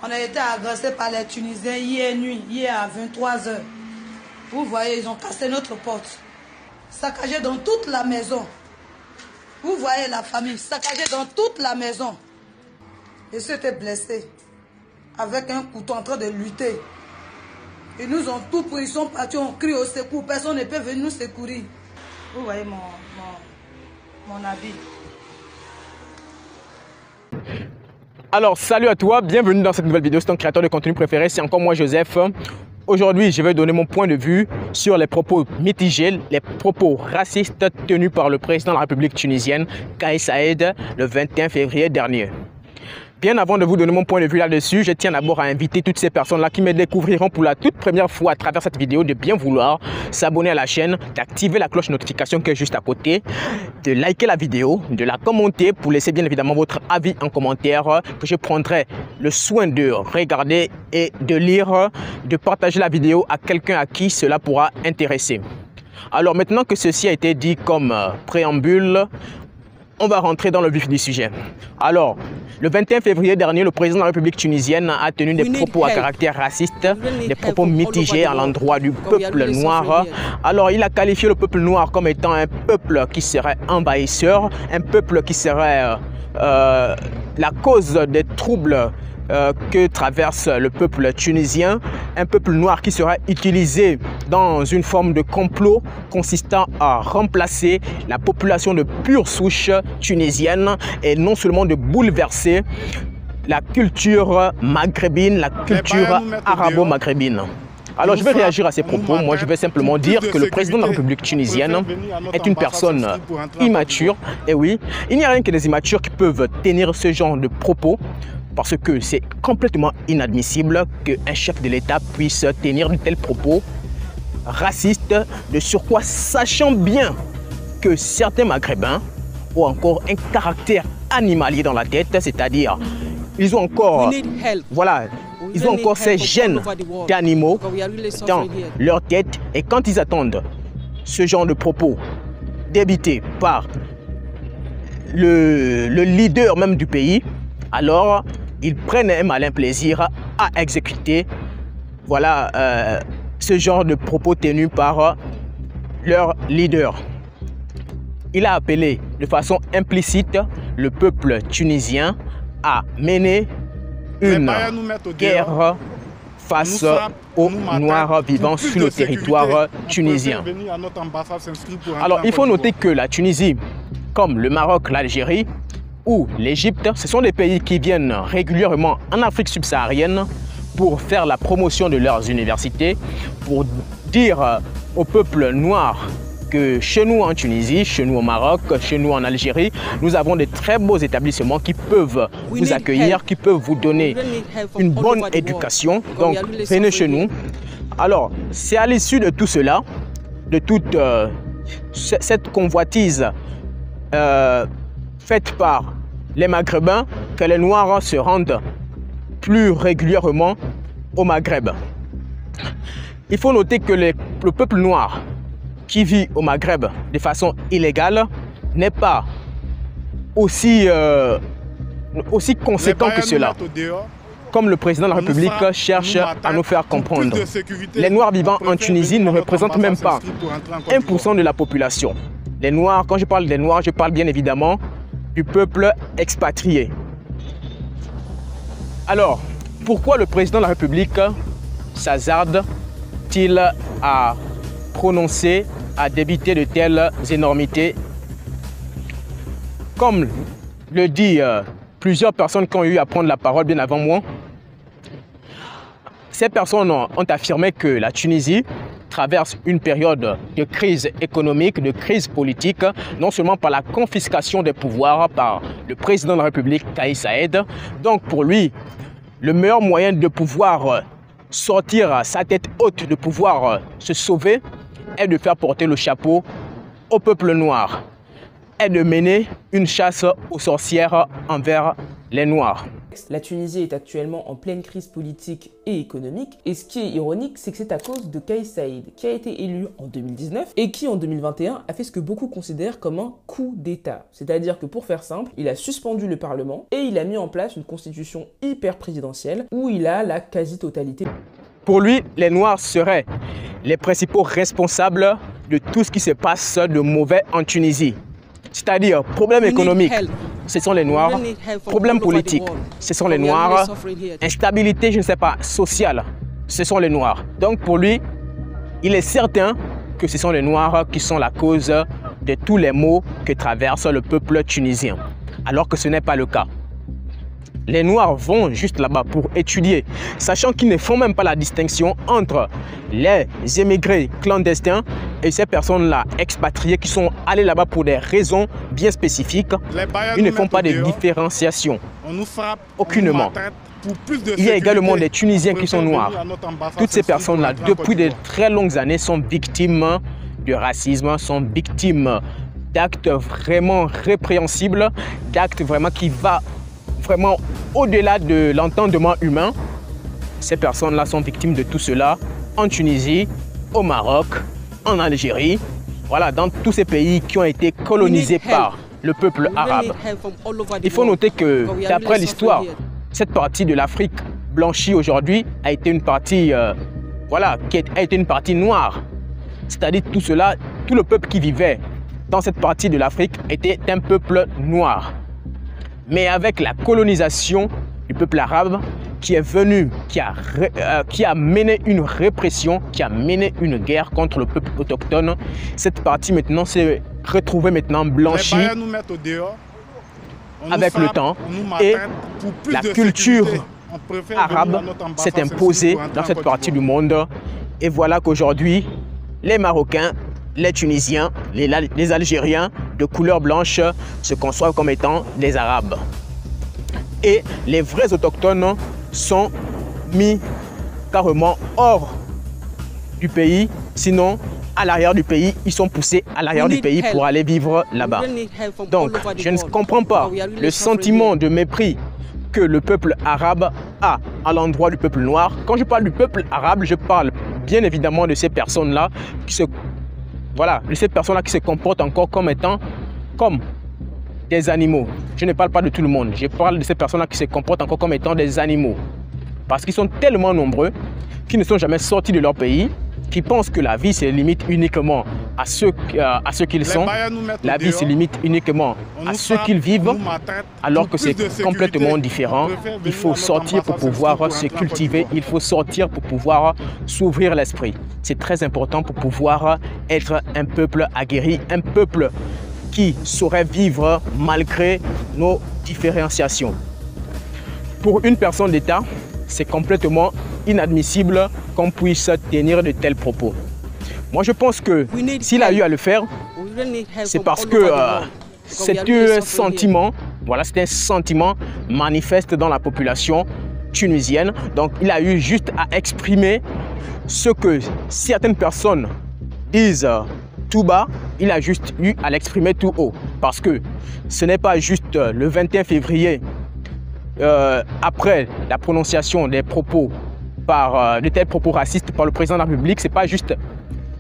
On a été agressé par les Tunisiens hier nuit, hier à 23 h. Vous voyez, ils ont cassé notre porte. Saccagé dans toute la maison. Vous voyez la famille, saccagée dans toute la maison. Et ceux étaient blessés, avec un couteau en train de lutter. Ils nous ont tout pris, ils sont partis, on crie au secours, personne ne peut venir nous secourir. Vous voyez mon habit. Alors, salut à toi, bienvenue dans cette nouvelle vidéo. C'est ton créateur de contenu préféré, c'est encore moi Joseph. Aujourd'hui, je vais donner mon point de vue sur les propos mitigés, les propos racistes tenus par le président de la République tunisienne, Kais Saied, le 21 février dernier. Bien avant de vous donner mon point de vue là-dessus, je tiens d'abord à inviter toutes ces personnes-là qui me découvriront pour la toute première fois à travers cette vidéo de bien vouloir s'abonner à la chaîne, d'activer la cloche notification qui est juste à côté, de liker la vidéo, de la commenter pour laisser bien évidemment votre avis en commentaire que je prendrai le soin de regarder et de lire, de partager la vidéo à quelqu'un à qui cela pourra intéresser. Alors maintenant que ceci a été dit comme préambule, on va rentrer dans le vif du sujet. Alors, le 21 février dernier, le président de la République tunisienne a tenu des propos à caractère raciste, des propos mitigés à l'endroit du peuple noir. Alors, il a qualifié le peuple noir comme étant un peuple qui serait envahisseur, un peuple qui serait la cause des troubles que traverse le peuple tunisien, un peuple noir qui sera utilisé dans une forme de complot consistant à remplacer la population de pure souche tunisienne et non seulement de bouleverser la culture maghrébine, la culture arabo-maghrébine. Alors je vais réagir à ces propos. Moi je vais simplement dire que le président de la République tunisienne est une personne immature. Et oui, il n'y a rien que des immatures qui peuvent tenir ce genre de propos, parce que c'est complètement inadmissible qu'un chef de l'État puisse tenir de tels propos racistes, de surcroît sachant bien que certains Maghrébins ont encore un caractère animalier dans la tête, c'est-à-dire ils ont encore, ils ont encore ces gènes d'animaux dans leur tête, et quand ils attendent ce genre de propos débités par le leader même du pays, alors ils prennent un malin plaisir à exécuter ce genre de propos tenus par leur leader. Il a appelé de façon implicite le peuple tunisien à mener une guerre face aux Noirs vivant sur le territoire tunisien. Alors il faut noter que la Tunisie, comme le Maroc, l'Algérie ou l'Égypte, ce sont des pays qui viennent régulièrement en Afrique subsaharienne pour faire la promotion de leurs universités, pour dire au peuple noir que chez nous en Tunisie, chez nous au Maroc, chez nous en Algérie, nous avons de très beaux établissements qui peuvent vous accueillir, qui peuvent vous donner une bonne éducation. Donc venez chez nous. Alors c'est à l'issue de tout cela, de toute cette convoitise faite par les Maghrébins, que les Noirs se rendent plus régulièrement au Maghreb. Il faut noter que le peuple noir qui vit au Maghreb de façon illégale n'est pas aussi conséquent que cela, comme le président de la République cherche à nous faire comprendre. Les Noirs vivant en Tunisie ne représentent même pas 1% de la population. Les Noirs, quand je parle des Noirs, je parle bien évidemment du peuple expatrié. Alors, pourquoi le président de la République s'hasarde-t-il à prononcer, à débiter de telles énormités? Comme le dit plusieurs personnes qui ont eu à prendre la parole bien avant moi, ces personnes ont affirmé que la Tunisie traverse une période de crise économique, de crise politique, non seulement par la confiscation des pouvoirs par le président de la République, Kais Saied. Donc pour lui, le meilleur moyen de pouvoir sortir sa tête haute, de pouvoir se sauver, est de faire porter le chapeau au peuple noir, est de mener une chasse aux sorcières envers les Noirs. contexte, la Tunisie est actuellement en pleine crise politique et économique. Et ce qui est ironique, c'est que c'est à cause de Kais Saïed, qui a été élu en 2019 et qui en 2021 a fait ce que beaucoup considèrent comme un coup d'État. C'est-à-dire que pour faire simple, il a suspendu le Parlement et il a mis en place une constitution hyper présidentielle où il a la quasi-totalité. Pour lui, les Noirs seraient les principaux responsables de tout ce qui se passe de mauvais en Tunisie. C'est-à-dire, problème économique, ce sont les Noirs. Problème politique, ce sont les Noirs. Instabilité, je ne sais pas, sociale, ce sont les Noirs. Donc pour lui, il est certain que ce sont les Noirs qui sont la cause de tous les maux que traverse le peuple tunisien. Alors que ce n'est pas le cas. Les Noirs vont juste là-bas pour étudier, sachant qu'ils ne font même pas la distinction entre les émigrés clandestins et ces personnes-là expatriées qui sont allées là-bas pour des raisons bien spécifiques. Ils ne font pas de différenciation, aucunement. Il y a également des Tunisiens qui sont noirs. Toutes ces personnes-là, depuis de très longues années, sont victimes de racisme, sont victimes d'actes vraiment répréhensibles, d'actes vraiment qui vont vraiment au-delà de l'entendement humain. Ces personnes-là sont victimes de tout cela en Tunisie, au Maroc, en Algérie, voilà, dans tous ces pays qui ont été colonisés par le peuple arabe. Il faut noter que d'après l'histoire, cette partie de l'Afrique blanchie aujourd'hui a été une partie, qui a été une partie noire. C'est-à-dire tout cela, tout le peuple qui vivait dans cette partie de l'Afrique était un peuple noir. Mais avec la colonisation du peuple arabe qui est venu, qui a mené une répression, qui a mené une guerre contre le peuple autochtone, cette partie maintenant s'est retrouvée maintenant blanchie avec le temps et la culture arabe s'est imposée dans cette partie du monde. Et voilà qu'aujourd'hui, les Marocains, les Tunisiens, les Algériens de couleur blanche se conçoivent comme étant des Arabes. Et les vrais autochtones sont mis carrément hors du pays, sinon à l'arrière du pays, ils sont poussés à l'arrière du pays pour aller vivre là-bas. Donc, je ne comprends pas le sentiment de mépris que le peuple arabe a à l'endroit du peuple noir. Quand je parle du peuple arabe, je parle bien évidemment de ces personnes-là qui se de ces personnes-là qui se comportent encore comme étant comme des animaux. Je ne parle pas de tout le monde. Je parle de ces personnes-là qui se comportent encore comme étant des animaux. Parce qu'ils sont tellement nombreux qu'ils ne sont jamais sortis de leur pays, qui pensent que la vie se limite uniquement à ce qu'ils sont. La vie se limite uniquement à ce qu'ils vivent, alors que c'est complètement différent. Il faut sortir pour pouvoir se cultiver, il faut sortir pour pouvoir s'ouvrir l'esprit. C'est très important pour pouvoir être un peuple aguerri, un peuple qui saurait vivre malgré nos différenciations. Pour une personne d'État, c'est complètement inadmissible qu'on puisse tenir de tels propos. Moi, je pense que s'il a eu à le faire, c'est parce que c'est un sentiment, c'est un sentiment manifeste dans la population tunisienne. Donc, il a eu juste à exprimer ce que certaines personnes disent tout bas, il a juste eu à l'exprimer tout haut. Parce que ce n'est pas juste le 21 février, après la prononciation des propos de tels propos racistes par le président de la République, c'est pas juste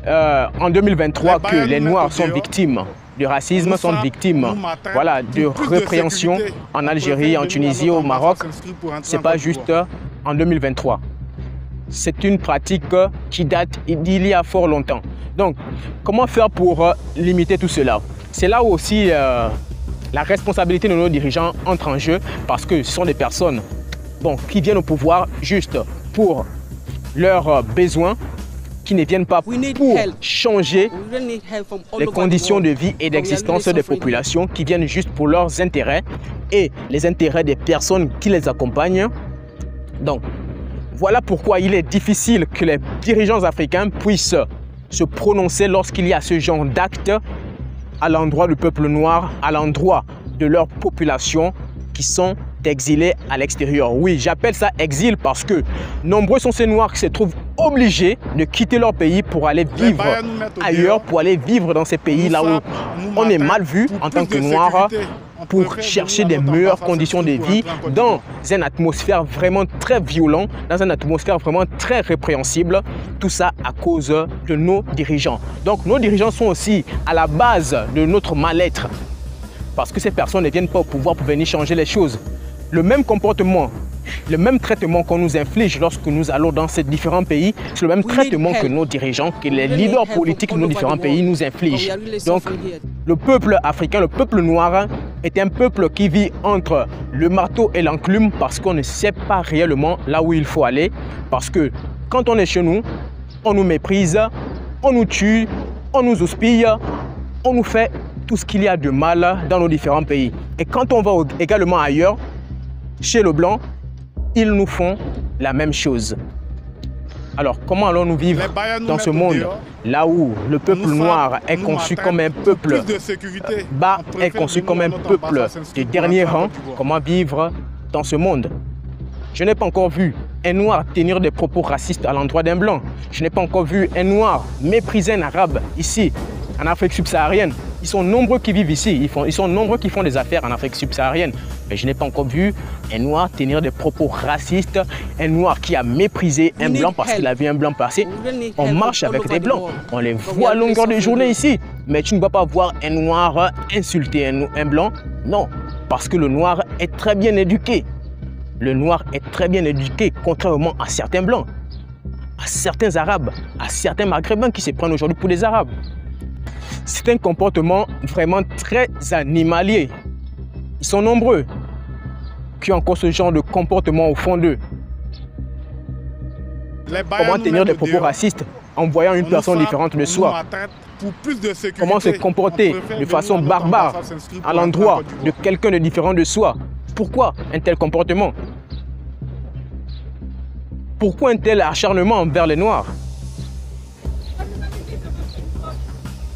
en 2023 que les Noirs sont victimes du racisme, sont victimes de répréhension en Algérie, en Tunisie, au Maroc. C'est pas juste en 2023. C'est une pratique qui date d'il y a fort longtemps. Donc, comment faire pour limiter tout cela? C'est là où aussi la responsabilité de nos dirigeants entre en jeu, parce que ce sont des personnes qui viennent au pouvoir juste pour leurs besoins, qui ne viennent pas pour changer les conditions de vie et d'existence des populations, qui viennent juste pour leurs intérêts et les intérêts des personnes qui les accompagnent. Donc, voilà pourquoi il est difficile que les dirigeants africains puissent se prononcer lorsqu'il y a ce genre d'actes à l'endroit du peuple noir, à l'endroit de leur population qui sont exilés à l'extérieur. Oui, j'appelle ça exil parce que nombreux sont ces Noirs qui se trouvent obligés de quitter leur pays pour aller vivre ailleurs, pour aller vivre dans ces pays là où on est mal vu en tant que Noir, pour chercher des meilleures conditions de vie dans une atmosphère vraiment très violente, dans une atmosphère vraiment très répréhensible. Tout ça à cause de nos dirigeants. Donc nos dirigeants sont aussi à la base de notre mal-être parce que ces personnes ne viennent pas au pouvoir pour venir changer les choses. Le même comportement, le même traitement qu'on nous inflige lorsque nous allons dans ces différents pays, c'est le même traitement que nos dirigeants, que les leaders politiques de nos différents pays nous infligent. Donc, le peuple africain, le peuple noir, est un peuple qui vit entre le marteau et l'enclume parce qu'on ne sait pas réellement là où il faut aller. Parce que quand on est chez nous, on nous méprise, on nous tue, on nous houspille, on nous fait tout ce qu'il y a de mal dans nos différents pays. Et quand on va également ailleurs, chez le blanc, ils nous font la même chose. Alors, comment allons-nous vivre dans ce monde là où le peuple noir est conçu comme un peuple bas, est conçu comme un peuple de dernier rang? Comment vivre dans ce monde? Je n'ai pas encore vu un noir tenir des propos racistes à l'endroit d'un blanc. Je n'ai pas encore vu un noir mépriser un arabe ici, en Afrique subsaharienne. Ils sont nombreux qui vivent ici, ils sont nombreux qui font des affaires en Afrique subsaharienne. Mais je n'ai pas encore vu un noir tenir des propos racistes, un noir qui a méprisé un blanc parce qu'il a vu un blanc passer. On marche avec des blancs, on les voit à longueur de journée ici. Mais tu ne vas pas voir un noir insulter un blanc. Non, parce que le noir est très bien éduqué. Le noir est très bien éduqué, contrairement à certains blancs, à certains arabes, à certains maghrébins qui se prennent aujourd'hui pour des arabes. C'est un comportement vraiment très animalier. Ils sont nombreux qui ont encore ce genre de comportement au fond d'eux. Comment tenir des propos racistes en voyant une personne différente de soi? Comment se comporter de façon barbare à l'endroit de quelqu'un de différent de soi? Pourquoi un tel comportement? Pourquoi un tel acharnement envers les Noirs?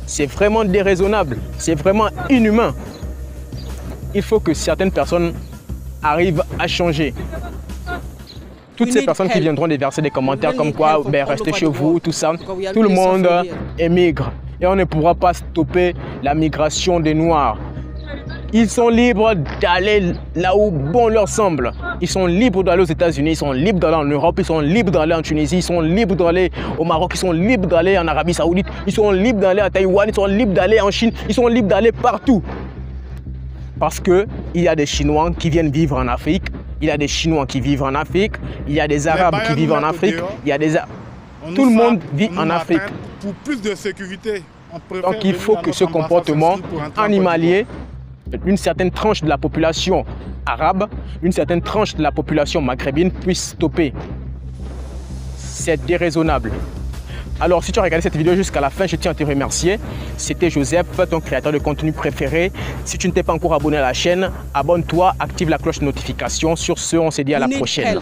C'est vraiment déraisonnable, c'est vraiment inhumain. Il faut que certaines personnes arrivent à changer. Toutes ces personnes qui viendront déverser des commentaires comme quoi restez chez vous, tout ça, tout le monde émigre et on ne pourra pas stopper la migration des Noirs. Ils sont libres d'aller là où bon leur semble. Ils sont libres d'aller aux États-Unis, ils sont libres d'aller en Europe, ils sont libres d'aller en Tunisie, ils sont libres d'aller au Maroc, ils sont libres d'aller en Arabie Saoudite, ils sont libres d'aller à Taïwan, ils sont libres d'aller en Chine, ils sont libres d'aller partout. Parce qu'il y a des Chinois qui viennent vivre en Afrique, il y a des Chinois qui vivent en Afrique, il y a des Arabes qui vivent en Afrique, il y a des... Tout le monde vit en Afrique. Pour plus de sécurité, donc il faut que ce comportement animalier d'une certaine tranche de la population arabe, d'une certaine tranche de la population maghrébine puisse stopper. C'est déraisonnable. Alors, si tu as regardé cette vidéo jusqu'à la fin, je tiens à te remercier. C'était Joseph, ton créateur de contenu préféré. Si tu ne t'es pas encore abonné à la chaîne, abonne-toi, active la cloche de notification. Sur ce, on se dit à la prochaine.